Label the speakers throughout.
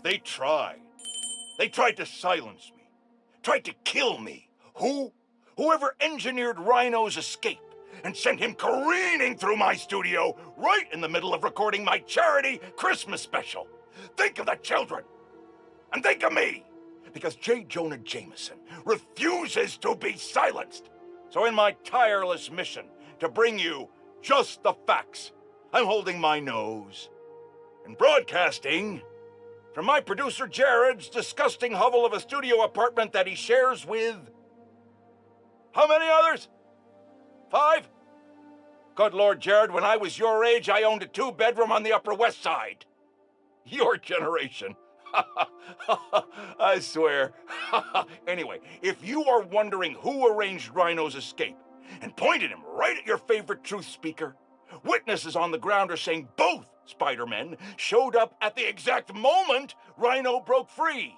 Speaker 1: They tried. They tried to silence me. Tried to kill me. Who? Whoever engineered Rhino's escape and sent him careening through my studio right in the middle of recording my charity Christmas special. Think of the children. And think of me. Because Jonah Jameson refuses to be silenced. So in my tireless mission to bring you just the facts, I'm holding my nose. And broadcasting from my producer Jared's disgusting hovel of a studio apartment that he shares with... how many others? 5? Good Lord, Jared, when I was your age, I owned a 2-bedroom on the Upper West Side. Your generation. I swear. Anyway, if you are wondering who arranged Rhino's escape and pointed him right at your favorite truth speaker, witnesses on the ground are saying both Spider-Men showed up at the exact moment Rhino broke free.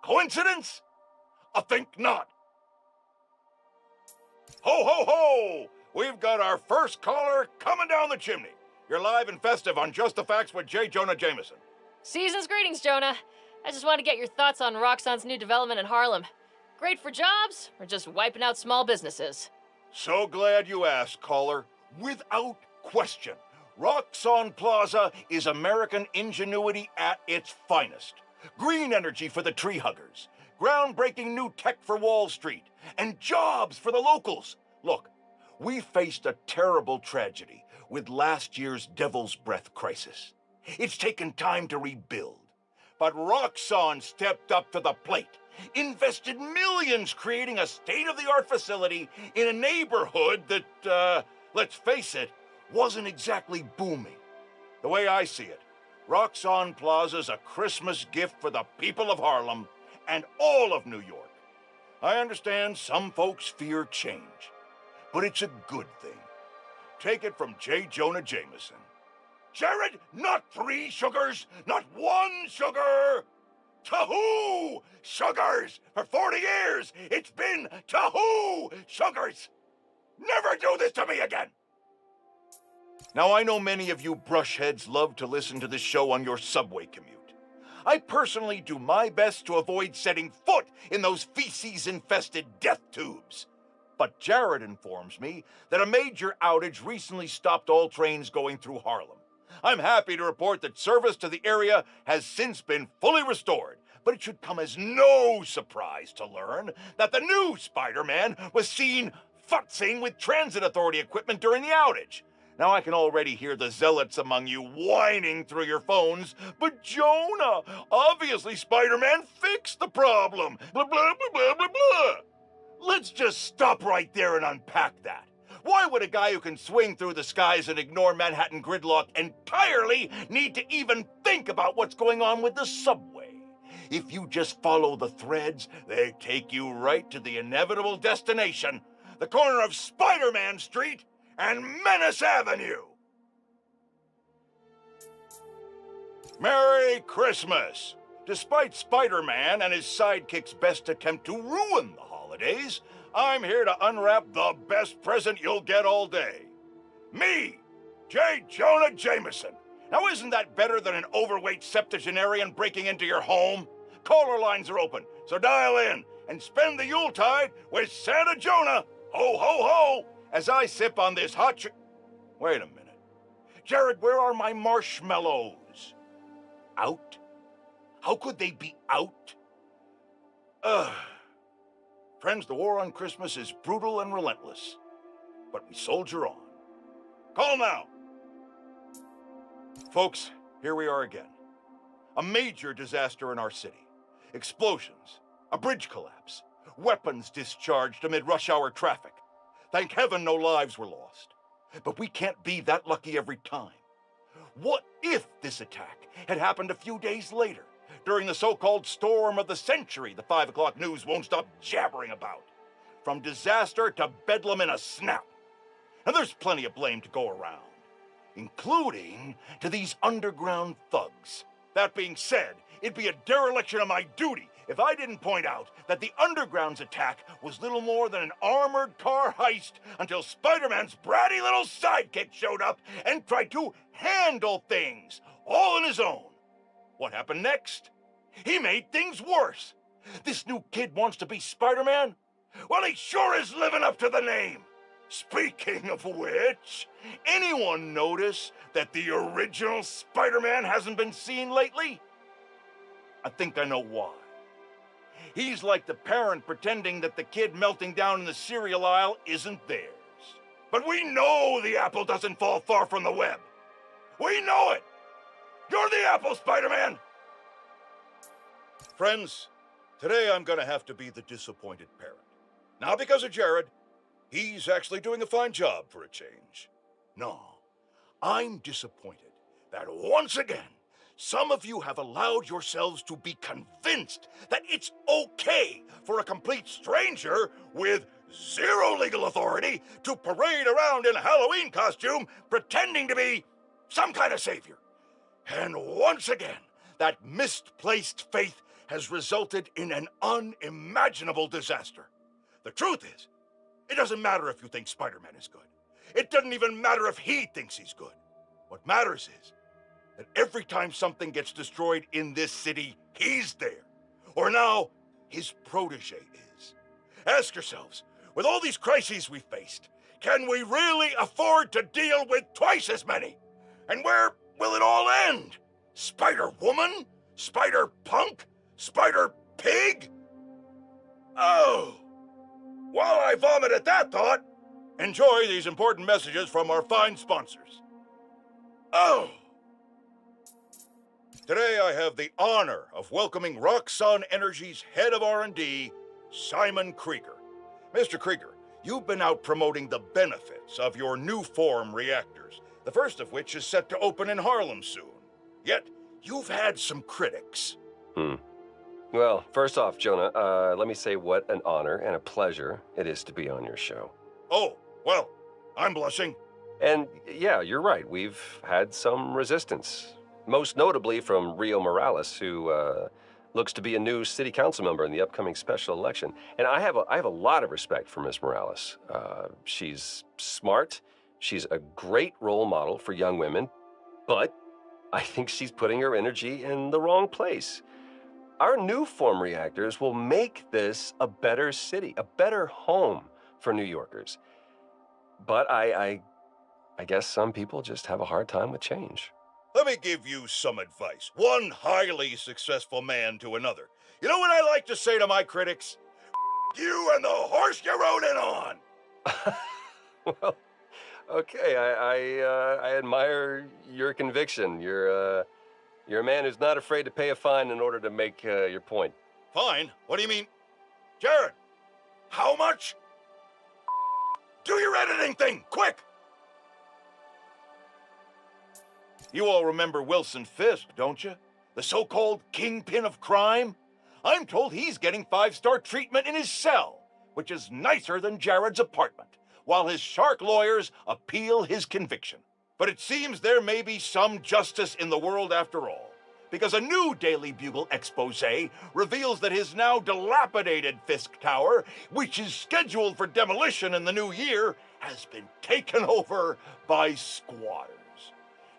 Speaker 1: Coincidence? I think not. Ho, ho, ho! We've got our first caller coming down the chimney. You're live and festive on Just the Facts with Jonah Jameson.
Speaker 2: Season's greetings, Jonah. I just want to get your thoughts on Roxxon's new development in Harlem. Great for jobs, or just wiping out small businesses?
Speaker 1: So glad you asked, caller. Without question, Roxxon Plaza is American ingenuity at its finest. Green energy for the tree huggers, groundbreaking new tech for Wall Street, and jobs for the locals. Look, we faced a terrible tragedy with last year's Devil's Breath crisis. It's taken time to rebuild. But Roxxon stepped up to the plate, invested millions creating a state-of-the-art facility in a neighborhood that, let's face it, wasn't exactly booming. The way I see it, Roxxon Plaza's a Christmas gift for the people of Harlem and all of New York. I understand some folks fear change, but it's a good thing. Take it from Jonah Jameson. Jared, not 3 sugars, not 1 sugar! Tahoo sugars! For 40 years, it's been Tahoo sugars! Never do this to me again! Now, I know many of you brushheads love to listen to this show on your subway commute. I personally do my best to avoid setting foot in those feces-infested death tubes. But Jared informs me that a major outage recently stopped all trains going through Harlem. I'm happy to report that service to the area has since been fully restored, but it should come as no surprise to learn that the new Spider-Man was seen futzing with transit authority equipment during the outage. Now I can already hear the zealots among you whining through your phones, but Jonah, obviously Spider-Man fixed the problem, blah, blah, blah, blah, blah, blah. Let's just stop right there and unpack that. Why would a guy who can swing through the skies and ignore Manhattan gridlock entirely need to even think about what's going on with the subway? If you just follow the threads, they take you right to the inevitable destination, the corner of Spider-Man Street and Menace Avenue. Merry Christmas! Despite Spider-Man and his sidekick's best attempt to ruin the holidays, I'm here to unwrap the best present you'll get all day. Me, Jonah Jameson. Now isn't that better than an overweight septuagenarian breaking into your home? Caller lines are open, so dial in and spend the Yuletide with Santa Jonah, ho ho ho, as I sip on this hot Wait a minute. Jared, where are my marshmallows? Out? How could they be out? Friends, the war on Christmas is brutal and relentless, but we soldier on. Call now. Folks, here we are again. A major disaster in our city. Explosions, a bridge collapse, weapons discharged amid rush hour traffic. Thank heaven no lives were lost. But we can't be that lucky every time. What if this attack had happened a few days later, during the so-called storm of the century the 5 o'clock news won't stop jabbering about? From disaster to bedlam in a snap. And there's plenty of blame to go around, including to these underground thugs. That being said, it'd be a dereliction of my duty if I didn't point out that the Underground's attack was little more than an armored car heist until Spider-Man's bratty little sidekick showed up and tried to handle things all on his own. What happened next? He made things worse. This new kid wants to be Spider-Man? Well, he sure is living up to the name. Speaking of which, anyone notice that the original Spider-Man hasn't been seen lately? I think I know why. He's like the parent pretending that the kid melting down in the cereal aisle isn't theirs. But we know the apple doesn't fall far from the web. We know it! You're the apple, Spider-Man! Friends, today I'm gonna have to be the disappointed parent. Not because of Jared. He's actually doing a fine job for a change. No, I'm disappointed that once again, some of you have allowed yourselves to be convinced that it's okay for a complete stranger with zero legal authority to parade around in a Halloween costume pretending to be some kind of savior. And once again, that misplaced faith has resulted in an unimaginable disaster. The truth is, it doesn't matter if you think Spider-Man is good. It doesn't even matter if he thinks he's good. What matters is that every time something gets destroyed in this city, he's there. Or now, his protege is. Ask yourselves, with all these crises we've faced, can we really afford to deal with twice as many? And where will it all end? Spider-Woman? Spider-Punk? Spider-Pig? Oh! While I vomit at that thought, enjoy these important messages from our fine sponsors. Oh! Today I have the honor of welcoming Roxxon Energy's head of R&D, Simon Krieger. Mr. Krieger, you've been out promoting the benefits of your new form reactors, the first of which is set to open in Harlem soon. Yet, you've had some critics.
Speaker 3: Well, first off, Jonah, let me say what an honor and a pleasure it is to be on your show.
Speaker 1: Oh, well, I'm blushing.
Speaker 3: And yeah, you're right. We've had some resistance, most notably from Rio Morales, who looks to be a new city council member in the upcoming special election. And I have a lot of respect for Miss Morales. She's smart. She's a great role model for young women, but I think she's putting her energy in the wrong place. Our new form reactors will make this a better city, a better home for New Yorkers. But I guess some people just have a hard time with change.
Speaker 1: Let me give you some advice. One highly successful man to another. You know what I like to say to my critics? You and the horse you rode in on!
Speaker 3: Well, okay, I admire your conviction. You're a man who's not afraid to pay a fine in order to make your point.
Speaker 1: Fine? What do you mean? Jared, how much? Do your editing thing, quick! You all remember Wilson Fisk, don't you? The so-called kingpin of crime? I'm told he's getting 5-star treatment in his cell, which is nicer than Jared's apartment, while his shark lawyers appeal his conviction. But it seems there may be some justice in the world after all, because a new Daily Bugle expose reveals that his now dilapidated Fisk Tower, which is scheduled for demolition in the new year, has been taken over by squatters.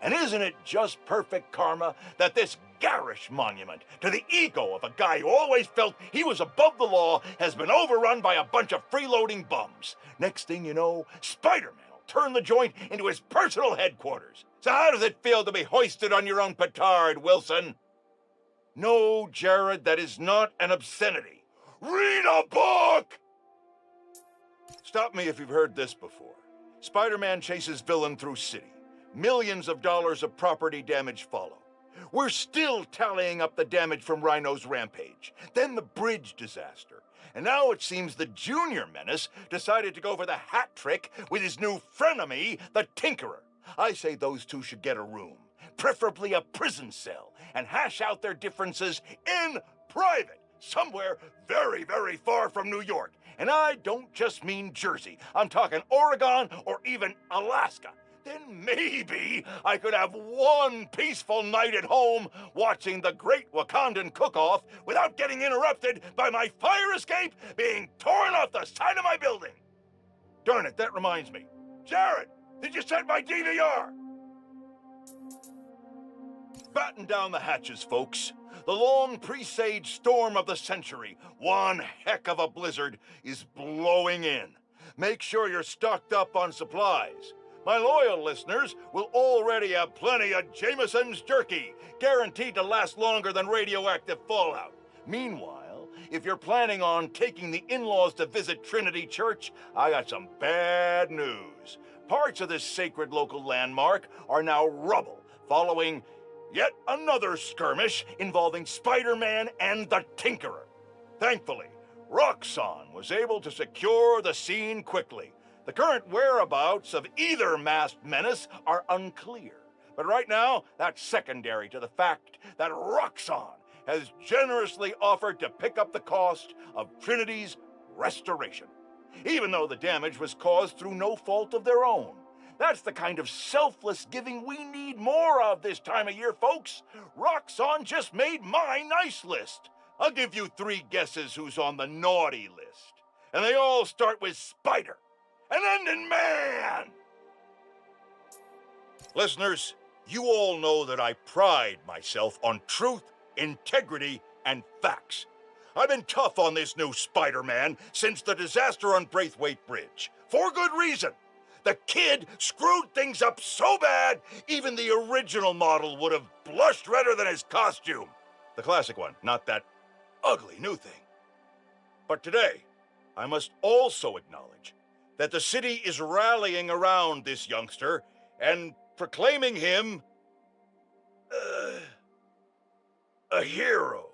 Speaker 1: And isn't it just perfect karma that this garish monument to the ego of a guy who always felt he was above the law has been overrun by a bunch of freeloading bums? Next thing you know, Spider-Man turn the joint into his personal headquarters. So how does it feel to be hoisted on your own petard, Wilson? No, Jared, that is not an obscenity. Read a book! Stop me if you've heard this before. Spider-Man chases villain through city. Millions of dollars of property damage follow. We're still tallying up the damage from Rhino's rampage, then the bridge disaster. And now it seems the Junior Menace decided to go for the hat trick with his new frenemy, the Tinkerer. I say those two should get a room, preferably a prison cell, and hash out their differences in private, somewhere very, very far from New York. And I don't just mean Jersey. I'm talking Oregon or even Alaska. Then maybe I could have one peaceful night at home watching the Great Wakandan Cook-Off without getting interrupted by my fire escape being torn off the side of my building. Darn it, that reminds me. Jared, did you set my DVR? Batten down the hatches, folks. The long presaged storm of the century, one heck of a blizzard, is blowing in. Make sure you're stocked up on supplies. My loyal listeners will already have plenty of Jameson's jerky, guaranteed to last longer than radioactive fallout. Meanwhile, if you're planning on taking the in-laws to visit Trinity Church, I got some bad news. Parts of this sacred local landmark are now rubble, following yet another skirmish involving Spider-Man and the Tinkerer. Thankfully, Roxxon was able to secure the scene quickly. The current whereabouts of either masked menace are unclear. But right now, that's secondary to the fact that Roxxon has generously offered to pick up the cost of Trinity's restoration, even though the damage was caused through no fault of their own. That's the kind of selfless giving we need more of this time of year, folks. Roxxon just made my nice list. I'll give you 3 guesses who's on the naughty list. And they all start with Spider and end in Man. Listeners, you all know that I pride myself on truth, integrity, and facts. I've been tough on this new Spider-Man since the disaster on Braithwaite Bridge. For good reason. The kid screwed things up so bad, even the original model would have blushed redder than his costume. The classic one, not that ugly new thing. But today, I must also acknowledge that the city is rallying around this youngster and proclaiming him a hero.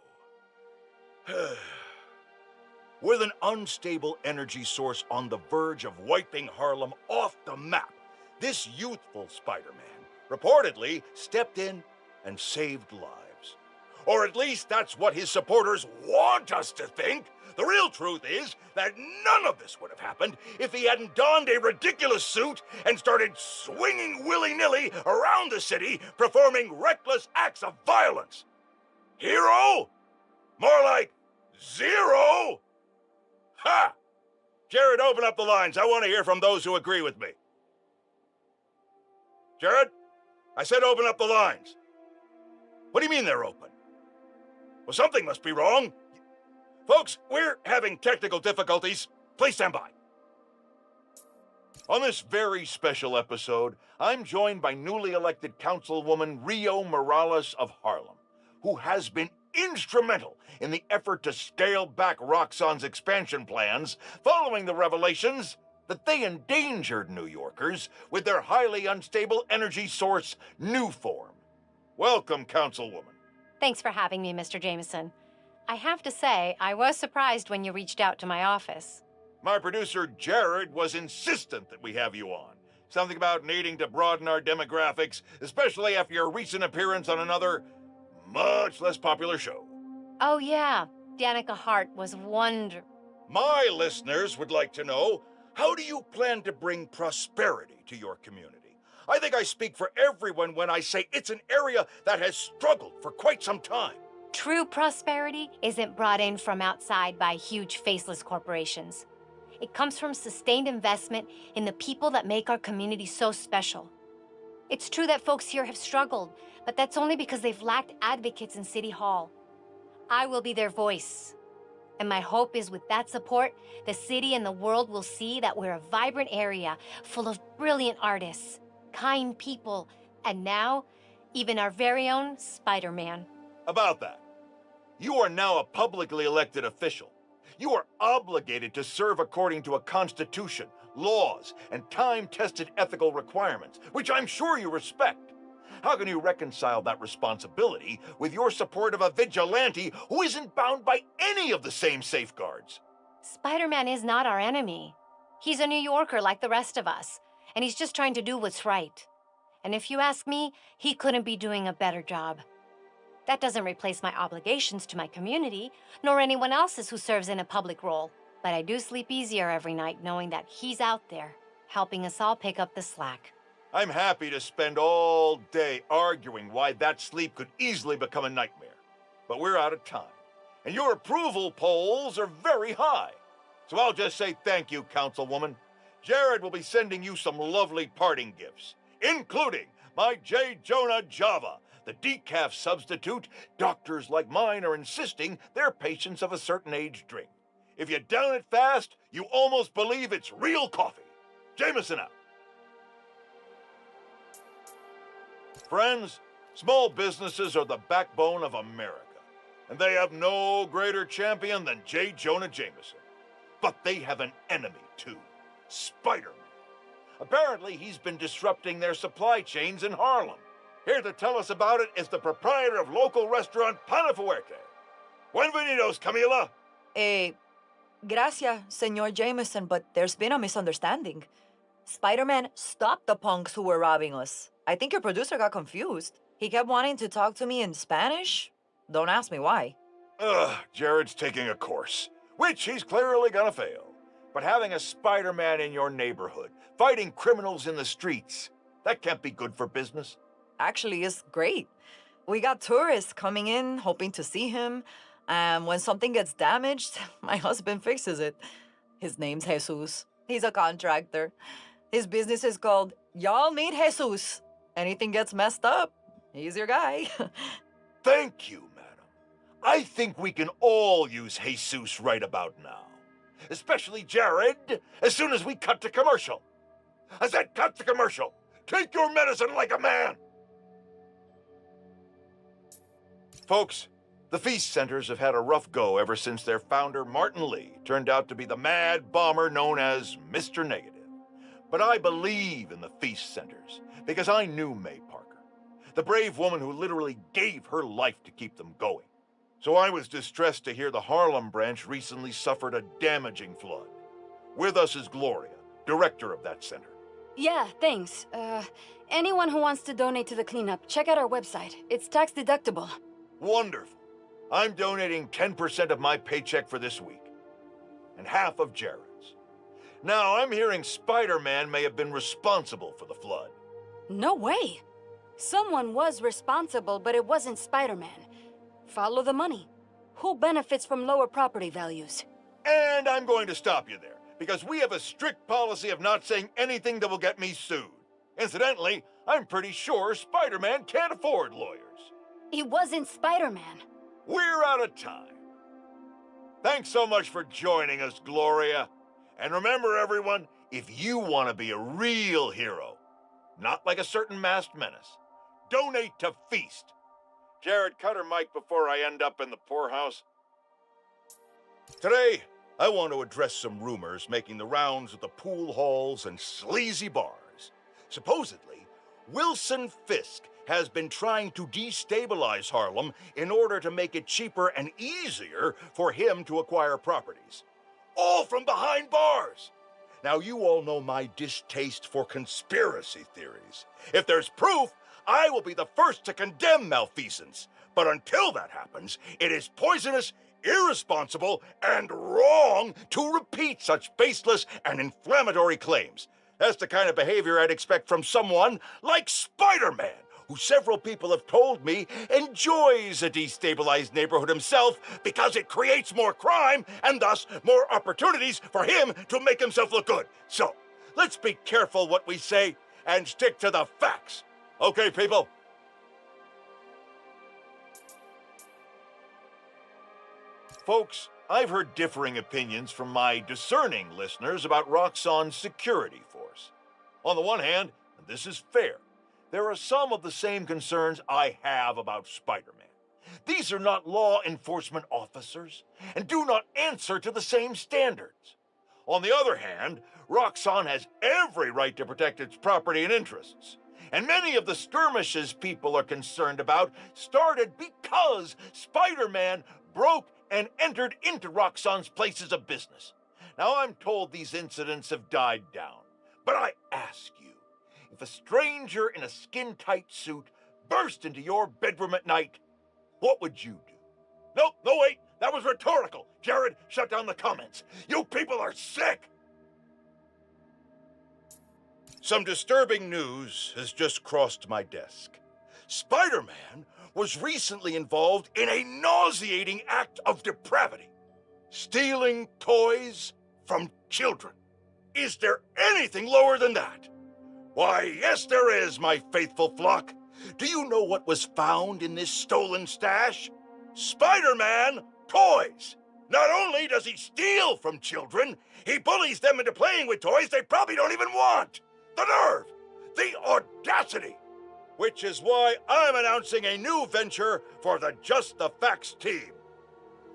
Speaker 1: With an unstable energy source on the verge of wiping Harlem off the map, this youthful Spider-Man reportedly stepped in and saved lives. Or at least that's what his supporters want us to think. The real truth is that none of this would have happened if he hadn't donned a ridiculous suit and started swinging willy-nilly around the city, performing reckless acts of violence. Hero? More like zero? Ha! Jared, open up the lines. I want to hear from those who agree with me. Jared? I said open up the lines. What do you mean they're open? Well, something must be wrong. Folks, we're having technical difficulties. Please stand by. On this very special episode, I'm joined by newly elected Councilwoman Rio Morales of Harlem, who has been instrumental in the effort to scale back Roxxon's expansion plans following the revelations that they endangered New Yorkers with their highly unstable energy source, Nuform. Welcome, Councilwoman.
Speaker 4: Thanks for having me, Mr. Jameson. I have to say, I was surprised when you reached out to my office.
Speaker 1: My producer, Jared, was insistent that we have you on. Something about needing to broaden our demographics, especially after your recent appearance on another, much less popular show.
Speaker 4: Oh, yeah. Danica Hart was
Speaker 1: My listeners would like to know, how do you plan to bring prosperity to your community? I think I speak for everyone when I say it's an area that has struggled for quite some time.
Speaker 4: True prosperity isn't brought in from outside by huge faceless corporations. It comes from sustained investment in the people that make our community so special. It's true that folks here have struggled, but that's only because they've lacked advocates in City Hall. I will be their voice. And my hope is with that support, the city and the world will see that we're a vibrant area full of brilliant artists, kind people, and now, even our very own Spider-Man.
Speaker 1: About that, you are now a publicly elected official. You are obligated to serve according to a constitution, laws, and time-tested ethical requirements, which I'm sure you respect. How can you reconcile that responsibility with your support of a vigilante who isn't bound by any of the same safeguards?
Speaker 4: Spider-Man is not our enemy. He's a New Yorker like the rest of us, and he's just trying to do what's right. And if you ask me, he couldn't be doing a better job. That doesn't replace my obligations to my community, nor anyone else's who serves in a public role. But I do sleep easier every night knowing that he's out there, helping us all pick up the slack.
Speaker 1: I'm happy to spend all day arguing why that sleep could easily become a nightmare. But we're out of time, and your approval polls are very high. So I'll just say thank you, Councilwoman. Jared will be sending you some lovely parting gifts, including my J. Jonah Java, The decaf substitute, doctors like mine are insisting their patients of a certain age drink. If you down it fast, you almost believe it's real coffee. Jameson out. Friends, small businesses are the backbone of America, and they have no greater champion than J. Jonah Jameson. But they have an enemy, too. Spider-Man. Apparently, he's been disrupting their supply chains in Harlem. Here to tell us about it is the proprietor of local restaurant Pana Fuerte. Buenvenidos, Camila.
Speaker 5: Gracias, Senor Jameson, but there's been a misunderstanding. Spider-Man stopped the punks who were robbing us. I think your producer got confused. He kept wanting to talk to me in Spanish. Don't ask me why.
Speaker 1: Jared's taking a course, which he's clearly gonna fail. But having a Spider-Man in your neighborhood, fighting criminals in the streets, that can't be good for business.
Speaker 5: Actually, it's great. We got tourists coming in, hoping to see him. And when something gets damaged, my husband fixes it. His name's Jesus. He's a contractor. His business is called Y'all Meet Jesus. Anything gets messed up, he's your guy.
Speaker 1: Thank you, madam. I think we can all use Jesus right about now. Especially Jared, as soon as we cut to commercial. I said cut to commercial. Take your medicine like a man. Folks, the Feast Centers have had a rough go ever since their founder, Martin Lee, turned out to be the mad bomber known as Mr. Negative. But I believe in the Feast Centers because I knew May Parker, the brave woman who literally gave her life to keep them going. So I was distressed to hear the Harlem branch recently suffered a damaging flood. With us is Gloria, director of that center.
Speaker 6: Yeah, thanks. Anyone who wants to donate to the cleanup, check out our website. It's tax deductible.
Speaker 1: Wonderful. I'm donating 10% of my paycheck for this week, and half of Jared's. Now, I'm hearing Spider-Man may have been responsible for the flood.
Speaker 6: No way. Someone was responsible, but it wasn't Spider-Man. Follow the money. Who benefits from lower property values?
Speaker 1: And I'm going to stop you there, because we have a strict policy of not saying anything that will get me sued. Incidentally, I'm pretty sure Spider-Man can't afford lawyers.
Speaker 6: He wasn't Spider-Man.
Speaker 1: We're out of time. Thanks so much for joining us, Gloria. And remember, everyone, if you want to be a real hero, not like a certain masked menace, donate to Feast. Jared, cut her mic before I end up in the poorhouse. Today, I want to address some rumors making the rounds of the pool halls and sleazy bars. Supposedly, Wilson Fisk has been trying to destabilize Harlem in order to make it cheaper and easier for him to acquire properties. All from behind bars. Now, you all know my distaste for conspiracy theories. If there's proof, I will be the first to condemn malfeasance. But until that happens, it is poisonous, irresponsible, and wrong to repeat such baseless and inflammatory claims. That's the kind of behavior I'd expect from someone like Spider-Man, who several people have told me enjoys a destabilized neighborhood himself because it creates more crime and thus more opportunities for him to make himself look good. So, let's be careful what we say and stick to the facts. Okay, people? Folks, I've heard differing opinions from my discerning listeners about Roxxon's security force. On the one hand, and this is fair, there are some of the same concerns I have about Spider-Man. These are not law enforcement officers and do not answer to the same standards. On the other hand, Roxxon has every right to protect its property and interests. And many of the skirmishes people are concerned about started because Spider-Man broke and entered into Roxxon's places of business. Now, I'm told these incidents have died down, but I ask you, if a stranger in a skin-tight suit burst into your bedroom at night, what would you do? No, wait, that was rhetorical. Jared, shut down the comments. You people are sick! Some disturbing news has just crossed my desk. Spider-Man was recently involved in a nauseating act of depravity. Stealing toys from children. Is there anything lower than that? Why, yes there is, my faithful flock. Do you know what was found in this stolen stash? Spider-Man toys! Not only does he steal from children, he bullies them into playing with toys they probably don't even want! The nerve! The audacity! Which is why I'm announcing a new venture for the Just the Facts team.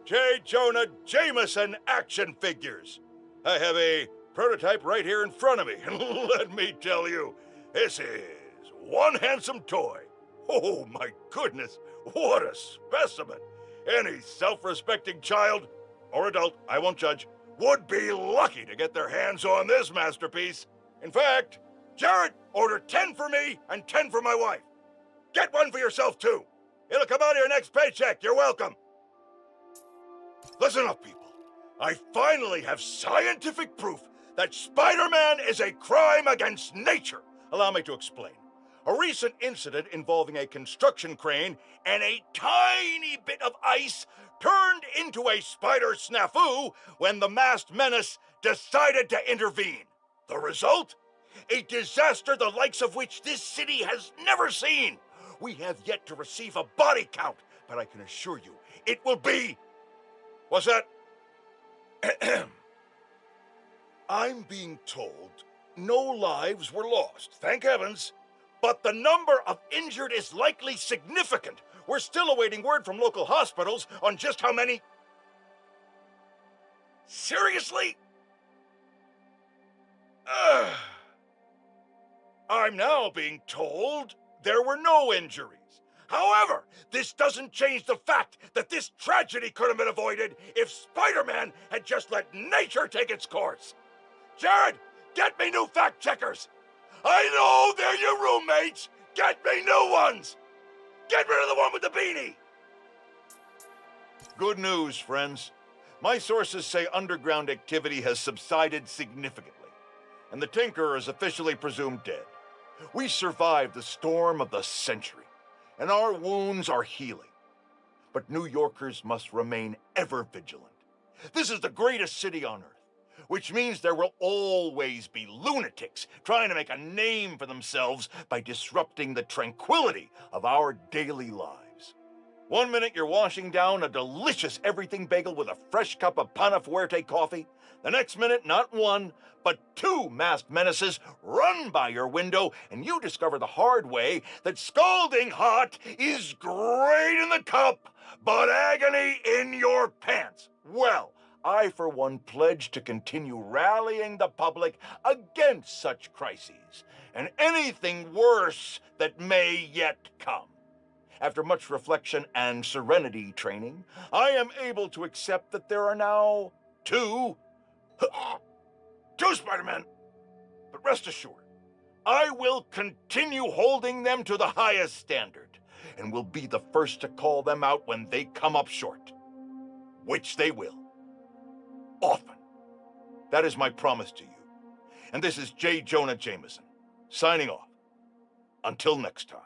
Speaker 1: J. Jonah Jameson action figures. I have a prototype right here in front of me, and let me tell you, this is one handsome toy. Oh my goodness, what a specimen. Any self-respecting child, or adult, I won't judge, would be lucky to get their hands on this masterpiece. In fact, Jared, order 10 for me and 10 for my wife. Get one for yourself too. It'll come out of your next paycheck, you're welcome. Listen up, people. I finally have scientific proof that Spider-Man is a crime against nature. Allow me to explain. A recent incident involving a construction crane and a tiny bit of ice turned into a spider snafu when the masked menace decided to intervene. The result? A disaster the likes of which this city has never seen. We have yet to receive a body count, but I can assure you it will be... What's that? I'm being told no lives were lost, thank heavens. But the number of injured is likely significant. We're still awaiting word from local hospitals on just how many... Seriously? I'm now being told there were no injuries. However, this doesn't change the fact that this tragedy could have been avoided if Spider-Man had just let nature take its course. Jared, get me new fact checkers. I know they're your roommates! Get me new ones! Get rid of the one with the beanie! Good news, friends. My sources say underground activity has subsided significantly, and the Tinkerer is officially presumed dead. We survived the storm of the century, and our wounds are healing. But New Yorkers must remain ever vigilant. This is the greatest city on earth, which means there will always be lunatics trying to make a name for themselves by disrupting the tranquility of our daily lives. 1 minute you're washing down a delicious everything bagel with a fresh cup of Pana Fuerte coffee. The next minute, not one, but 2 masked menaces run by your window, and you discover the hard way that scalding hot is great in the cup, but agony in your pants. Well, I, for one, pledge to continue rallying the public against such crises and anything worse that may yet come. After much reflection and serenity training, I am able to accept that there are now 2 Spider-Men. But rest assured, I will continue holding them to the highest standard and will be the first to call them out when they come up short, which they will. Often. That is my promise to you. And this is J. Jonah Jameson, signing off. Until next time.